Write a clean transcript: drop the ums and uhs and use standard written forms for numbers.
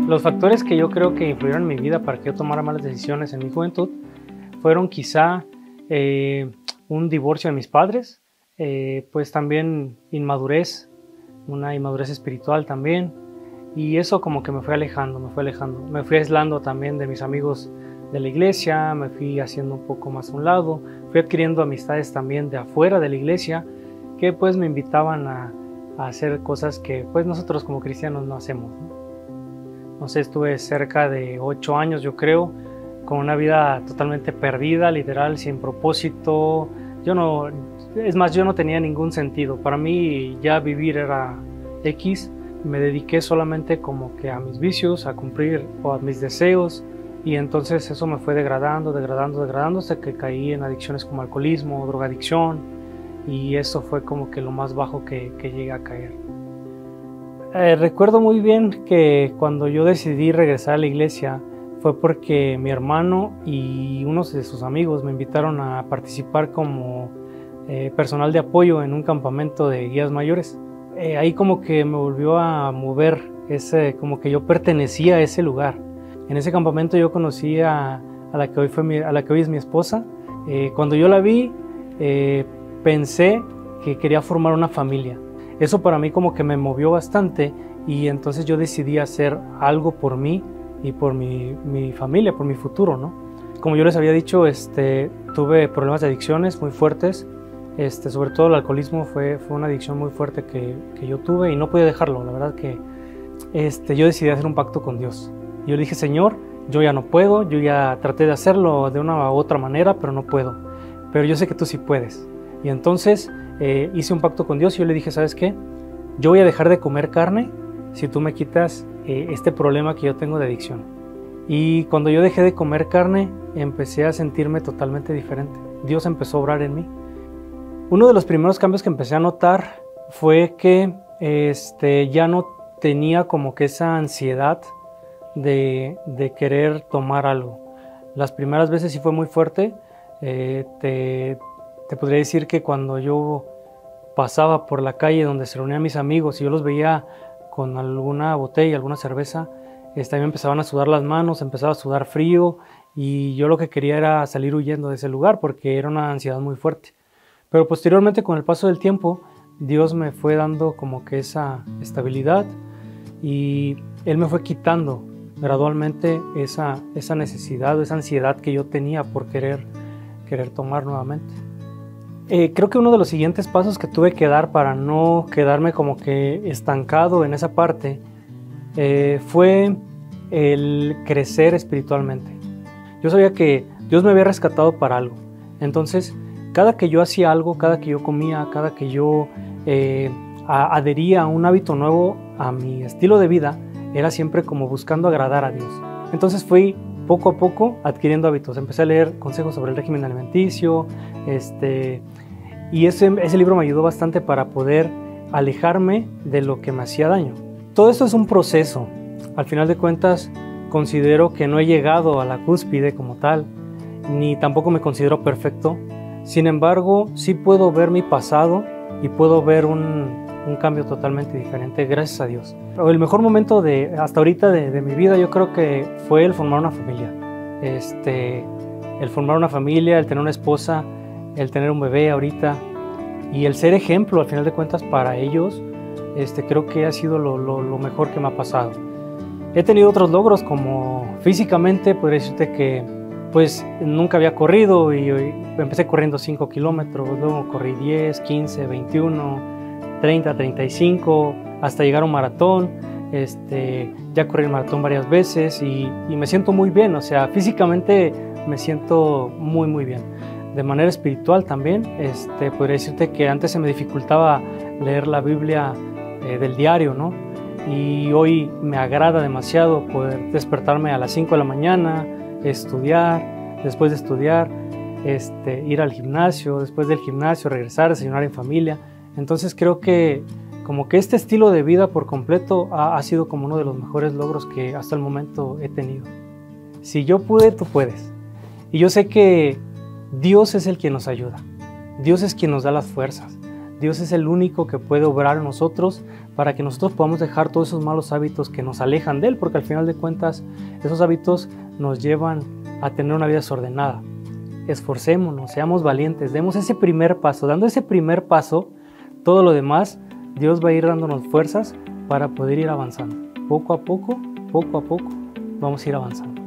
Los factores que yo creo que influyeron en mi vida para que yo tomara malas decisiones en mi juventud fueron quizá un divorcio de mis padres, pues también inmadurez, una inmadurez espiritual también, y eso como que me fue alejando, me fui aislando también de mis amigos de la iglesia, me fui haciendo un poco más a un lado, fui adquiriendo amistades también de afuera de la iglesia que pues me invitaban a hacer cosas que pues nosotros como cristianos no hacemos, ¿no? No sé, estuve cerca de 8 años, yo creo, con una vida totalmente perdida, literal, sin propósito. Yo no tenía ningún sentido. Para mí ya vivir era X. Me dediqué solamente como que a mis vicios, a cumplir o a mis deseos. Y entonces eso me fue degradando hasta que caí en adicciones como alcoholismo, drogadicción. Y eso fue como que lo más bajo que llegué a caer. Recuerdo muy bien que cuando yo decidí regresar a la iglesia fue porque mi hermano y unos de sus amigos me invitaron a participar como personal de apoyo en un campamento de guías mayores. Ahí como que me volvió a mover, como que yo pertenecía a ese lugar. En ese campamento yo conocí a la que hoy es mi esposa. Cuando yo la vi, pensé que quería formar una familia. Eso para mí como que me movió bastante y entonces yo decidí hacer algo por mí y por mi familia, por mi futuro, ¿no? Como yo les había dicho, tuve problemas de adicciones muy fuertes, sobre todo el alcoholismo fue una adicción muy fuerte que yo tuve y no podía dejarlo. La verdad que yo decidí hacer un pacto con Dios. Yo le dije, Señor, yo ya no puedo, yo ya traté de hacerlo de una u otra manera, pero no puedo. Pero yo sé que tú sí puedes. Y entonces hice un pacto con Dios y yo le dije, ¿sabes qué? Yo voy a dejar de comer carne si tú me quitas este problema que yo tengo de adicción. Y cuando yo dejé de comer carne, empecé a sentirme totalmente diferente. Dios empezó a obrar en mí. Uno de los primeros cambios que empecé a notar fue que ya no tenía como que esa ansiedad de querer tomar algo. Las primeras veces sí fue muy fuerte. Te podría decir que cuando yo pasaba por la calle donde se reunían mis amigos y yo los veía con alguna botella, alguna cerveza, a mí me empezaban a sudar las manos, empezaba a sudar frío y yo lo que quería era salir huyendo de ese lugar porque era una ansiedad muy fuerte. Pero posteriormente, con el paso del tiempo, Dios me fue dando como que esa estabilidad y Él me fue quitando gradualmente esa necesidad o esa ansiedad que yo tenía por querer tomar nuevamente. Creo que uno de los siguientes pasos que tuve que dar para no quedarme como que estancado en esa parte fue el crecer espiritualmente. Yo sabía que Dios me había rescatado para algo. Entonces, cada que yo hacía algo, cada que yo comía, cada que yo adhería a un hábito nuevo a mi estilo de vida, era siempre como buscando agradar a Dios. Entonces fui poco a poco adquiriendo hábitos. Empecé a leer consejos sobre el régimen alimenticio, y ese libro me ayudó bastante para poder alejarme de lo que me hacía daño. Todo esto es un proceso. Al final de cuentas, considero que no he llegado a la cúspide como tal, ni tampoco me considero perfecto. Sin embargo, sí puedo ver mi pasado y puedo ver un cambio totalmente diferente, gracias a Dios. El mejor momento hasta ahorita de mi vida, yo creo que fue el formar una familia. El formar una familia, el tener una esposa, el tener un bebé ahorita y el ser ejemplo al final de cuentas para ellos, creo que ha sido lo mejor que me ha pasado. He tenido otros logros, como físicamente podría decirte que pues nunca había corrido y empecé corriendo 5 kilómetros, luego corrí 10, 15, 21, 30, 35, hasta llegar a un maratón. Ya corrí el maratón varias veces y me siento muy bien, o sea, físicamente me siento muy muy bien. De manera espiritual también, podría decirte que antes se me dificultaba leer la Biblia del diario, ¿no? Y hoy me agrada demasiado poder despertarme a las 5 de la mañana, estudiar, después de estudiar, ir al gimnasio, después del gimnasio regresar, desayunar en familia. Entonces creo que como que este estilo de vida por completo ha sido como uno de los mejores logros que hasta el momento he tenido. Si yo pude, tú puedes. Y yo sé que Dios es el quien nos ayuda. Dios es quien nos da las fuerzas. Dios es el único que puede obrar en nosotros para que nosotros podamos dejar todos esos malos hábitos que nos alejan de Él, porque al final de cuentas esos hábitos nos llevan a tener una vida desordenada. Esforcémonos, seamos valientes, demos ese primer paso. Dando ese primer paso, todo lo demás, Dios va a ir dándonos fuerzas para poder ir avanzando. Poco a poco, vamos a ir avanzando.